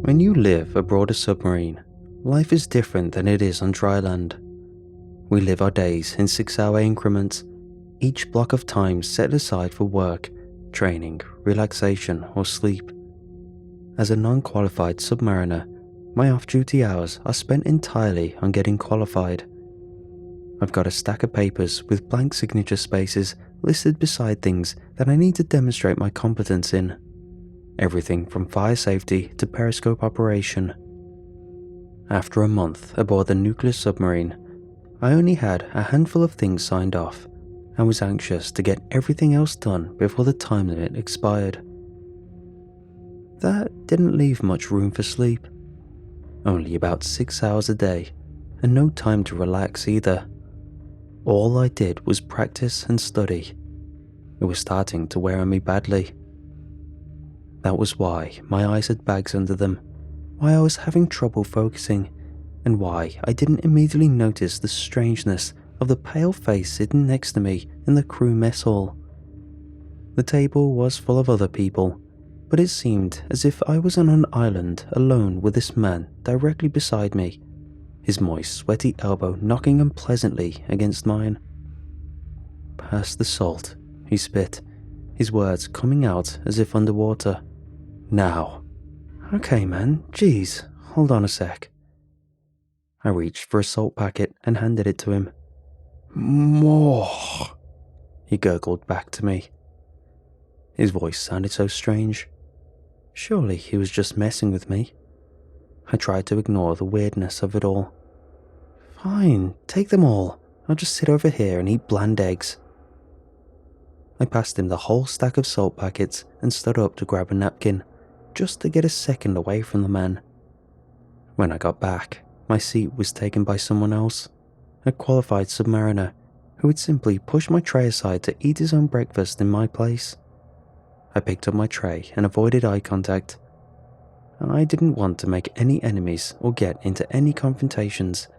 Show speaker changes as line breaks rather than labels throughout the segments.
When you live aboard a submarine, life is different than it is on dry land. We live our days in 6-hour increments, each block of time set aside for work, training, relaxation, or sleep. As a non-qualified submariner, my off-duty hours are spent entirely on getting qualified. I've got a stack of papers with blank signature spaces listed beside things that I need to demonstrate my competence in. Everything from fire safety to periscope operation. After a month aboard the nuclear submarine, I only had a handful of things signed off and was anxious to get everything else done before the time limit expired. That didn't leave much room for sleep. Only about 6 hours a day, and no time to relax either. All I did was practice and study. It was starting to wear on me badly. That was why my eyes had bags under them, why I was having trouble focusing, and why I didn't immediately notice the strangeness of the pale face sitting next to me in the crew mess hall. The table was full of other people, but it seemed as if I was on an island alone with this man directly beside me, his moist, sweaty elbow knocking unpleasantly against mine. "Pass the salt," he spit, his words coming out as if underwater. "Now." "Okay, man, jeez, hold on a sec." I reached for a salt packet and handed it to him. "More," he gurgled back to me. His voice sounded so strange. Surely he was just messing with me. I tried to ignore the weirdness of it all. "Fine, take them all. I'll just sit over here and eat bland eggs." I passed him the whole stack of salt packets and stood up to grab a napkin, just to get a second away from the man. When I got back, my seat was taken by someone else, a qualified submariner who would simply push my tray aside to eat his own breakfast in my place. I picked up my tray and avoided eye contact. I didn't want to make any enemies or get into any confrontations,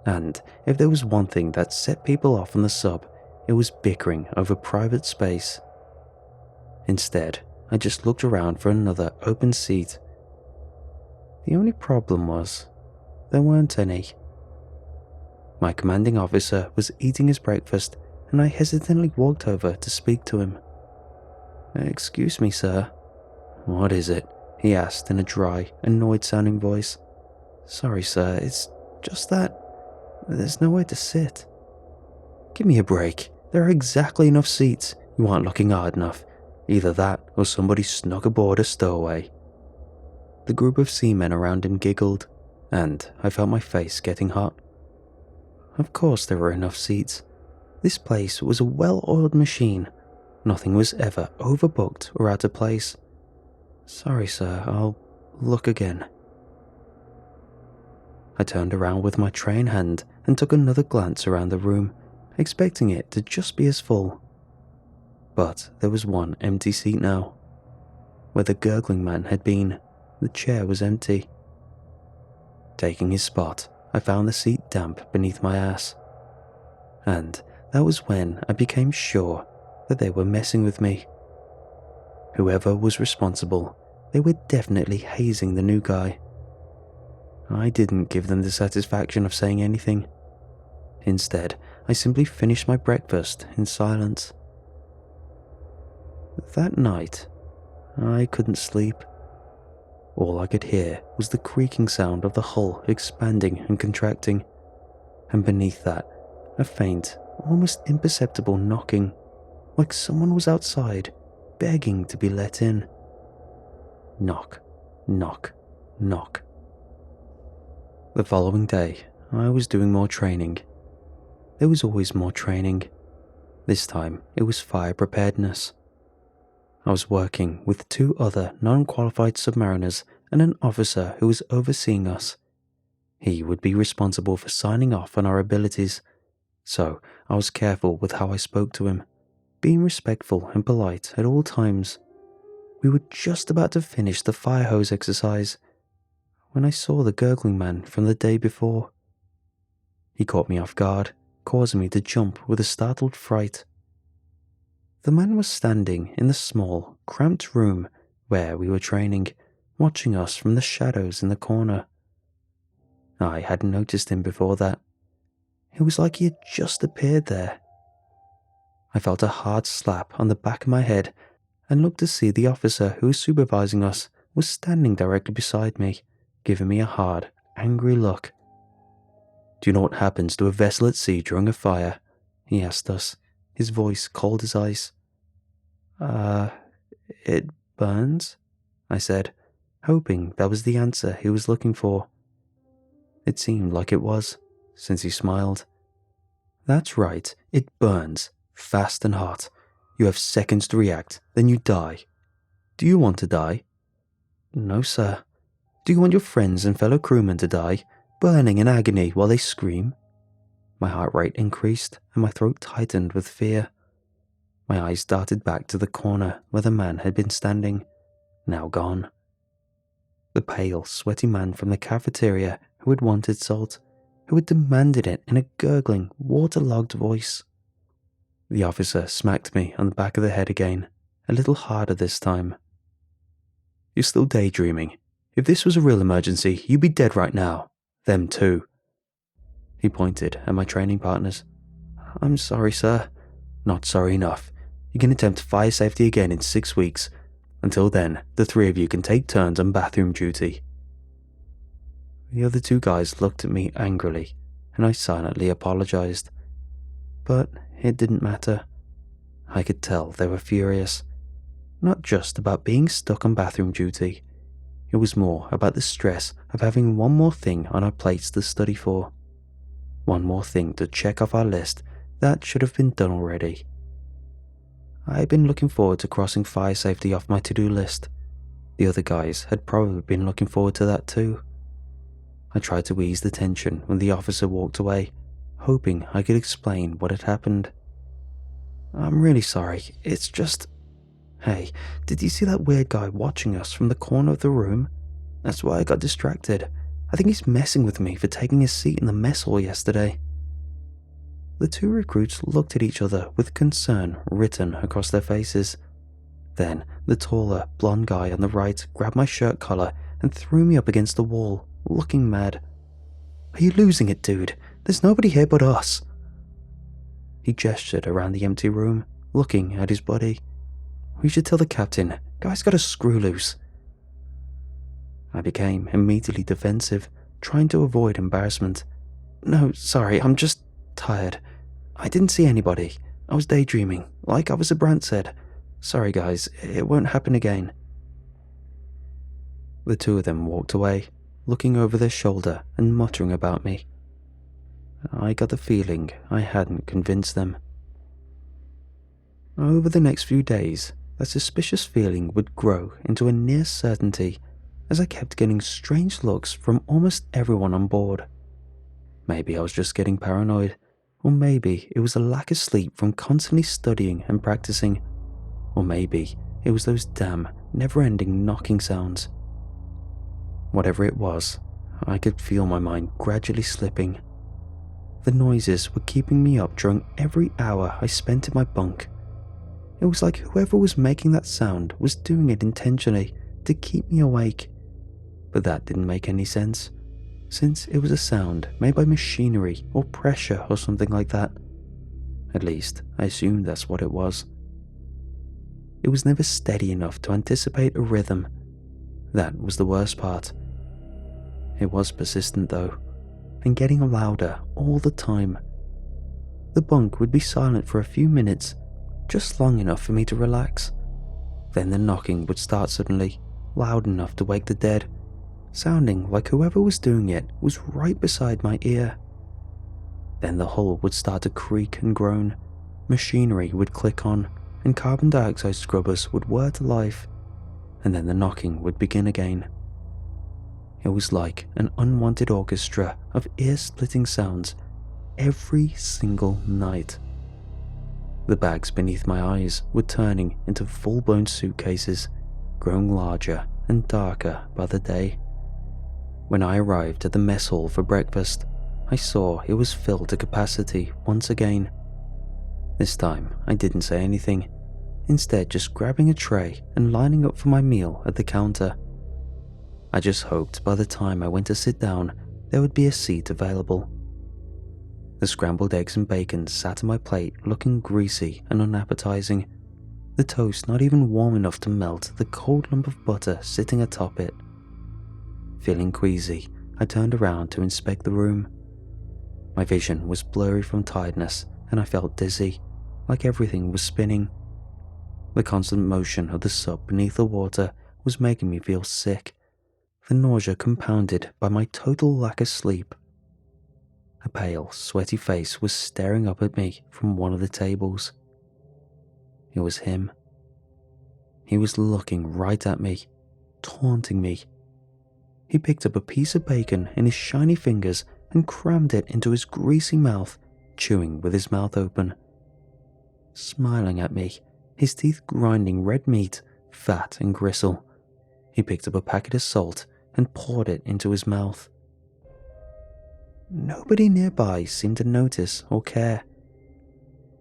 and if there was one thing that set people off on the sub, it was bickering over private space. Instead, I just looked around for another open seat. The only problem was, there weren't any. My commanding officer was eating his breakfast, and I hesitantly walked over to speak to him. "Excuse me, sir." "What is it?" he asked in a dry, annoyed-sounding voice. "Sorry, sir, it's just that there's nowhere to sit." "Give me a break. There are exactly enough seats. You aren't looking hard enough. Either that or somebody snuck aboard a stowaway." The group of seamen around him giggled, and I felt my face getting hot. Of course there were enough seats. This place was a well-oiled machine. Nothing was ever overbooked or out of place. "Sorry, sir, I'll look again." I turned around with my tray in hand and took another glance around the room, expecting it to just be as full. But there was one empty seat now. Where the gurgling man had been, the chair was empty. Taking his spot, I found the seat damp beneath my ass. And that was when I became sure that they were messing with me. Whoever was responsible, they were definitely hazing the new guy. I didn't give them the satisfaction of saying anything. Instead, I simply finished my breakfast in silence. That night, I couldn't sleep. All I could hear was the creaking sound of the hull expanding and contracting, and beneath that, a faint, almost imperceptible knocking, like someone was outside, begging to be let in. Knock, knock, knock. The following day, I was doing more training. There was always more training. This time, it was fire preparedness. I was working with 2 other non-qualified submariners and an officer who was overseeing us. He would be responsible for signing off on our abilities, so I was careful with how I spoke to him, being respectful and polite at all times. We were just about to finish the fire hose exercise when I saw the gurgling man from the day before. He caught me off guard, causing me to jump with a startled fright. The man was standing in the small, cramped room where we were training, watching us from the shadows in the corner. I hadn't noticed him before that. It was like he had just appeared there. I felt a hard slap on the back of my head and looked to see the officer who was supervising us was standing directly beside me, giving me a hard, angry look. "Do you know what happens to a vessel at sea during a fire?" he asked us, his voice cold as ice. It burns," I said, hoping that was the answer he was looking for. It seemed like it was, since he smiled. "That's right, it burns, fast and hot. You have seconds to react, then you die. Do you want to die?" "No, sir." "Do you want your friends and fellow crewmen to die, burning in agony while they scream?" My heart rate increased and my throat tightened with fear. My eyes darted back to the corner where the man had been standing, now gone. The pale, sweaty man from the cafeteria who had wanted salt, who had demanded it in a gurgling, waterlogged voice. The officer smacked me on the back of the head again, a little harder this time. "You're still daydreaming. If this was a real emergency, you'd be dead right now. Them too." He pointed at my training partners. "I'm sorry, sir." "Not sorry enough. You can attempt fire safety again in 6 weeks. Until then, the 3 of you can take turns on bathroom duty." The other 2 guys looked at me angrily, and I silently apologized. But it didn't matter. I could tell they were furious. Not just about being stuck on bathroom duty. It was more about the stress of having one more thing on our plates to study for. One more thing to check off our list that should have been done already. I'd been looking forward to crossing fire safety off my to-do list. The other guys had probably been looking forward to that too. I tried to ease the tension when the officer walked away, hoping I could explain what had happened. "I'm really sorry, it's just... Hey, did you see that weird guy watching us from the corner of the room? That's why I got distracted. I think he's messing with me for taking his seat in the mess hall yesterday." The 2 recruits looked at each other with concern written across their faces. Then the taller, blonde guy on the right grabbed my shirt collar and threw me up against the wall, looking mad. "Are you losing it, dude? There's nobody here but us." He gestured around the empty room, looking at his buddy. "We should tell the captain. Guy's got a screw loose." I became immediately defensive, trying to avoid embarrassment. "No, sorry, I'm just tired. I didn't see anybody. I was daydreaming, like Officer Brandt said. Sorry guys, it won't happen again." The 2 of them walked away, looking over their shoulder and muttering about me. I got the feeling I hadn't convinced them. Over the next few days, that suspicious feeling would grow into a near certainty as I kept getting strange looks from almost everyone on board. Maybe I was just getting paranoid, or maybe it was a lack of sleep from constantly studying and practicing, or maybe it was those damn, never-ending knocking sounds. Whatever it was, I could feel my mind gradually slipping. The noises were keeping me up during every hour I spent in my bunk. It was like whoever was making that sound was doing it intentionally to keep me awake. But that didn't make any sense, since it was a sound made by machinery or pressure or something like that. At least, I assumed that's what it was. It was never steady enough to anticipate a rhythm. That was the worst part. It was persistent though, and getting louder all the time. The bunk would be silent for a few minutes, just long enough for me to relax. Then the knocking would start suddenly, loud enough to wake the dead, sounding like whoever was doing it was right beside my ear. Then the hull would start to creak and groan, machinery would click on, and carbon dioxide scrubbers would whir to life, and then the knocking would begin again. It was like an unwanted orchestra of ear-splitting sounds every single night. The bags beneath my eyes were turning into full-blown suitcases, growing larger and darker by the day. When I arrived at the mess hall for breakfast, I saw it was filled to capacity once again. This time, I didn't say anything, instead just grabbing a tray and lining up for my meal at the counter. I just hoped by the time I went to sit down, there would be a seat available. The scrambled eggs and bacon sat on my plate looking greasy and unappetizing, the toast not even warm enough to melt the cold lump of butter sitting atop it. Feeling queasy, I turned around to inspect the room. My vision was blurry from tiredness and I felt dizzy, like everything was spinning. The constant motion of the sub beneath the water was making me feel sick, the nausea compounded by my total lack of sleep. A pale, sweaty face was staring up at me from one of the tables. It was him. He was looking right at me, taunting me. He picked up a piece of bacon in his shiny fingers and crammed it into his greasy mouth, chewing with his mouth open. Smiling at me, his teeth grinding red meat, fat and gristle, he picked up a packet of salt and poured it into his mouth. Nobody nearby seemed to notice or care.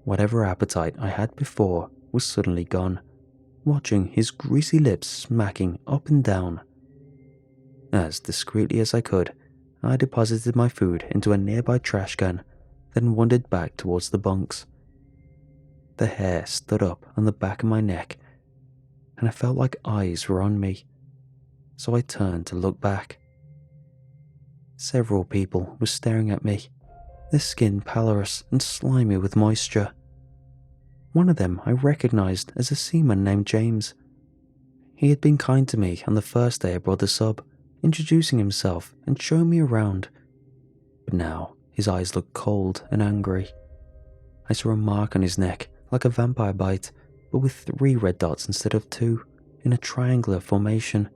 Whatever appetite I had before was suddenly gone, watching his greasy lips smacking up and down. As discreetly as I could, I deposited my food into a nearby trash can, then wandered back towards the bunks. The hair stood up on the back of my neck, and I felt like eyes were on me, so I turned to look back. Several people were staring at me, their skin pallorous and slimy with moisture. One of them I recognized as a seaman named James. He had been kind to me on the first day aboard the sub, introducing himself and showing me around. But now his eyes looked cold and angry. I saw a mark on his neck like a vampire bite, but with 3 red dots instead of 2, in a triangular formation.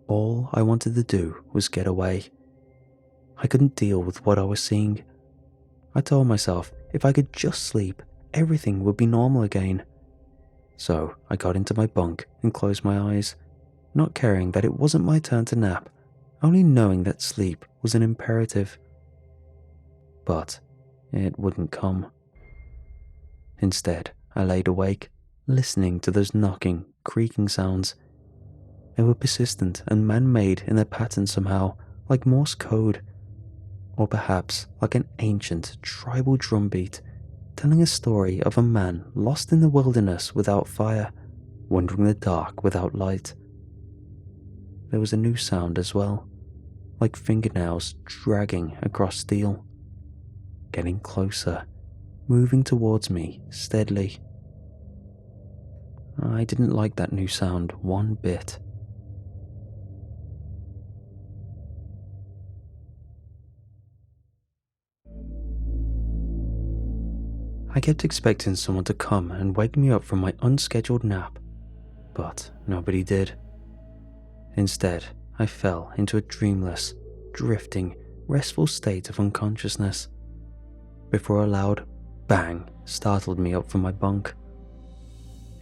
All I wanted to do was get away. I couldn't deal with what I was seeing. I told myself if I could just sleep, everything would be normal again. So I got into my bunk and closed my eyes, not caring that it wasn't my turn to nap, only knowing that sleep was an imperative. But it wouldn't come. Instead, I laid awake, listening to those knocking, creaking sounds. They were persistent and man-made in their pattern somehow, like Morse code, or perhaps like an ancient tribal drumbeat, telling a story of a man lost in the wilderness without fire, wandering the dark without light. There was a new sound as well, like fingernails dragging across steel, getting closer, moving towards me steadily. I didn't like that new sound one bit. I kept expecting someone to come and wake me up from my unscheduled nap, but nobody did. Instead, I fell into a dreamless, drifting, restful state of unconsciousness, before a loud bang startled me up from my bunk.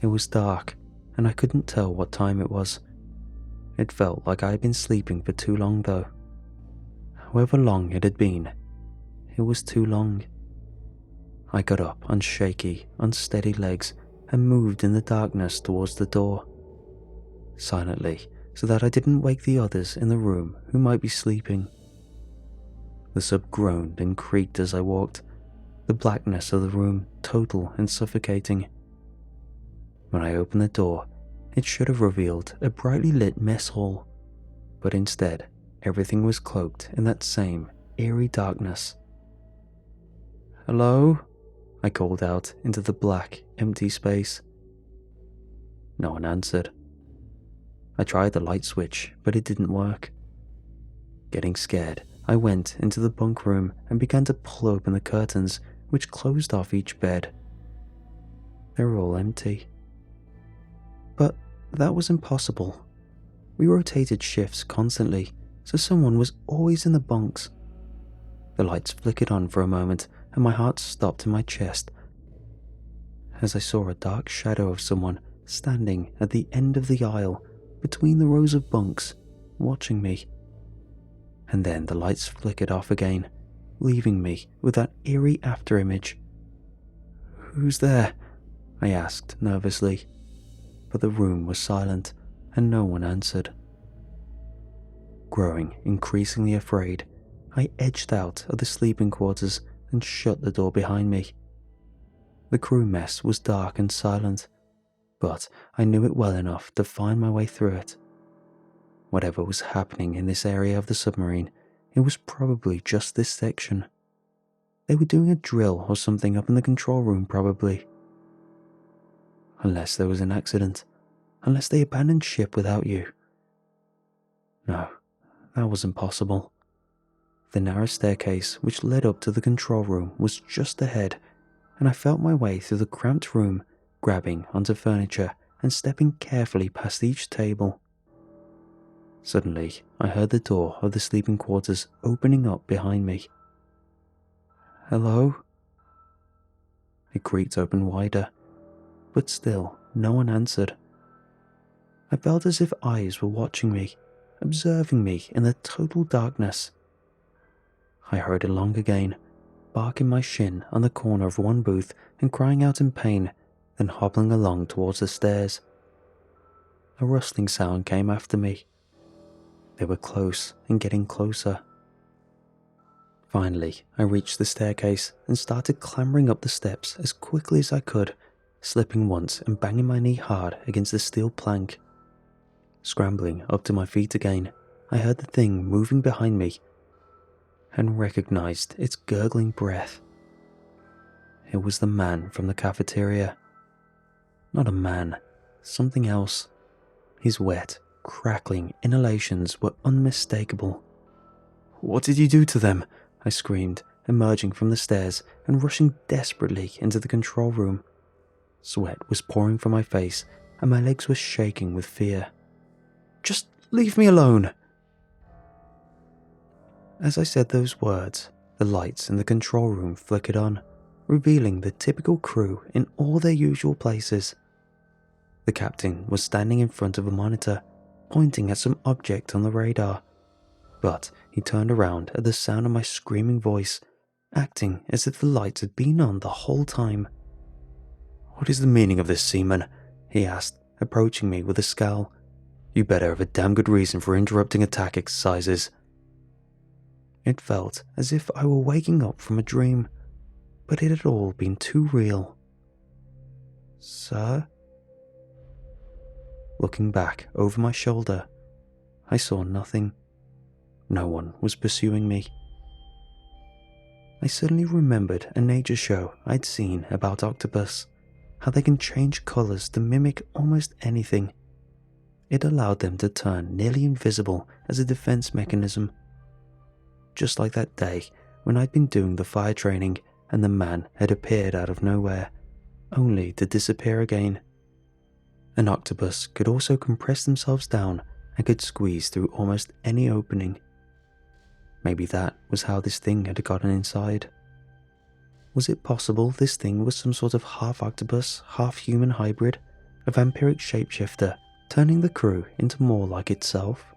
It was dark, and I couldn't tell what time it was. It felt like I had been sleeping for too long though. However long it had been, it was too long. I got up on shaky, unsteady legs and moved in the darkness towards the door, silently so that I didn't wake the others in the room who might be sleeping. The sub groaned and creaked as I walked, the blackness of the room total and suffocating. When I opened the door, it should have revealed a brightly lit mess hall, but instead everything was cloaked in that same eerie darkness. "Hello?" I called out into the black, empty space. No one answered. I tried the light switch, but it didn't work. Getting scared, I went into the bunk room and began to pull open the curtains, which closed off each bed. They were all empty. But that was impossible. We rotated shifts constantly, so someone was always in the bunks. The lights flickered on for a moment, and my heart stopped in my chest as I saw a dark shadow of someone standing at the end of the aisle between the rows of bunks, watching me. And then the lights flickered off again, leaving me with that eerie afterimage. "Who's there?" I asked nervously, but the room was silent and no one answered. Growing increasingly afraid, I edged out of the sleeping quarters and shut the door behind me. The crew mess was dark and silent, but I knew it well enough to find my way through it. Whatever was happening in this area of the submarine, it was probably just this section. They were doing a drill or something up in the control room, probably. Unless there was an accident. Unless they abandoned ship without you. No, that wasn't possible. The narrow staircase which led up to the control room was just ahead, and I felt my way through the cramped room, grabbing onto furniture and stepping carefully past each table. Suddenly, I heard the door of the sleeping quarters opening up behind me. Hello? It creaked open wider, but still no one answered. I felt as if eyes were watching me, observing me in the total darkness. I hurried along again, barking my shin on the corner of one booth and crying out in pain, then hobbling along towards the stairs. A rustling sound came after me. They were close and getting closer. Finally, I reached the staircase and started clambering up the steps as quickly as I could, slipping once and banging my knee hard against the steel plank. Scrambling up to my feet again, I heard the thing moving behind me and recognized its gurgling breath. It was the man from the cafeteria. Not a man, something else. His wet, crackling inhalations were unmistakable. "What did you do to them?" I screamed, emerging from the stairs and rushing desperately into the control room. Sweat was pouring from my face and my legs were shaking with fear. "Just leave me alone!" As I said those words, the lights in the control room flickered on, revealing the typical crew in all their usual places. The captain was standing in front of a monitor, pointing at some object on the radar, but he turned around at the sound of my screaming voice, acting as if the lights had been on the whole time. "What is the meaning of this, seaman?" he asked, approaching me with a scowl. "You better have a damn good reason for interrupting attack exercises." It felt as if I were waking up from a dream, but it had all been too real. "Sir?" Looking back over my shoulder, I saw nothing. No one was pursuing me. I suddenly remembered a nature show I'd seen about octopus, how they can change colors to mimic almost anything. It allowed them to turn nearly invisible as a defense mechanism. Just like that day when I'd been doing the fire training and the man had appeared out of nowhere, only to disappear again. An octopus could also compress themselves down and could squeeze through almost any opening. Maybe that was how this thing had gotten inside. Was it possible this thing was some sort of half-octopus, half-human hybrid, a vampiric shapeshifter, turning the crew into more like itself?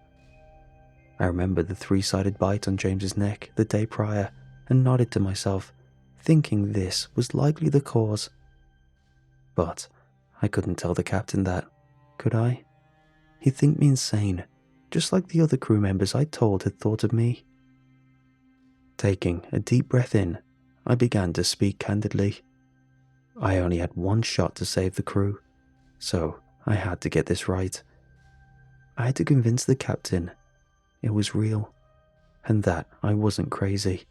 I remembered the three-sided bite on James's neck the day prior and nodded to myself, thinking this was likely the cause. But I couldn't tell the captain that, could I? He'd think me insane, just like the other crew members I'd told had thought of me. Taking a deep breath in, I began to speak candidly. I only had one shot to save the crew, so I had to get this right. I had to convince the captain it was real, and that I wasn't crazy.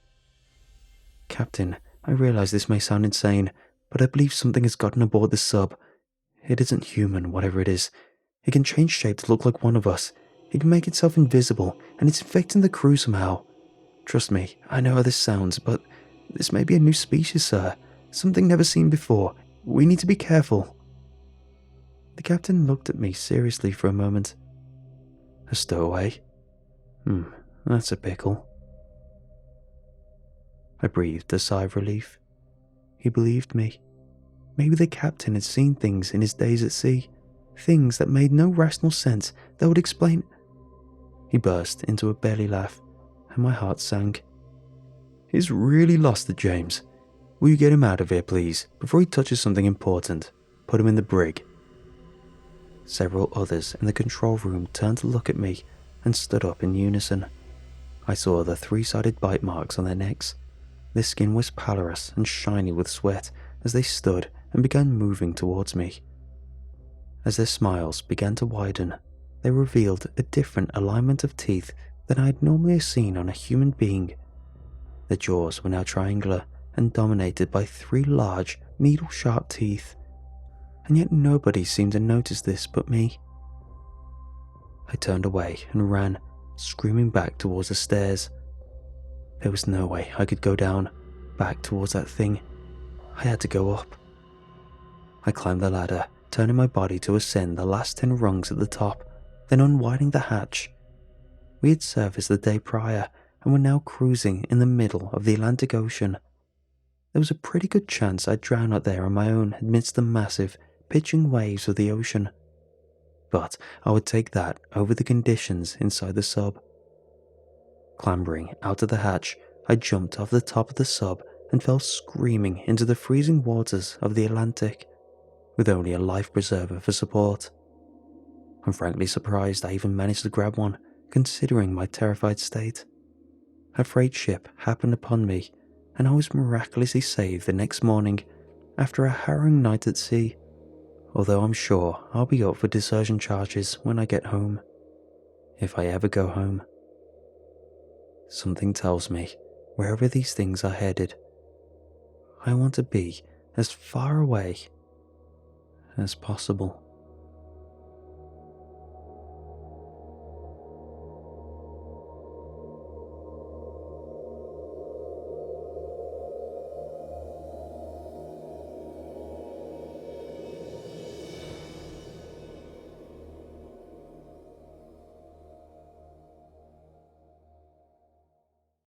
"Captain, I realize this may sound insane, but I believe something has gotten aboard the sub. It isn't human, whatever it is. It can change shape to look like one of us. It can make itself invisible, and it's infecting the crew somehow. Trust me, I know how this sounds, but this may be a new species, sir. Something never seen before. We need to be careful." The captain looked at me seriously for a moment. "A stowaway? That's a pickle." I breathed a sigh of relief. He believed me. Maybe the captain had seen things in his days at sea, things that made no rational sense that would explain. He burst into a belly laugh, and my heart sank. "He's really lost it, James. Will you get him out of here, please, before he touches something important? Put him in the brig." Several others in the control room turned to look at me, and stood up in unison. I saw the three-sided bite marks on their necks. Their skin was pallorous and shiny with sweat as they stood and began moving towards me. As their smiles began to widen, they revealed a different alignment of teeth than I had normally seen on a human being. Their jaws were now triangular and dominated by three large, needle-sharp teeth, and yet nobody seemed to notice this but me. I turned away and ran, screaming back towards the stairs. There was no way I could go down, back towards that thing. I had to go up. I climbed the ladder, turning my body to ascend the last 10 rungs at the top, then unwinding the hatch. We had surfaced the day prior and were now cruising in the middle of the Atlantic Ocean. There was a pretty good chance I'd drown out there on my own amidst the massive, pitching waves of the ocean. But I would take that over the conditions inside the sub. Clambering out of the hatch, I jumped off the top of the sub and fell screaming into the freezing waters of the Atlantic, with only a life preserver for support. I'm frankly surprised I even managed to grab one, considering my terrified state. A freight ship happened upon me, and I was miraculously saved the next morning after a harrowing night at sea, although I'm sure I'll be up for desertion charges when I get home. If I ever go home. Something tells me, wherever these things are headed, I want to be as far away as possible.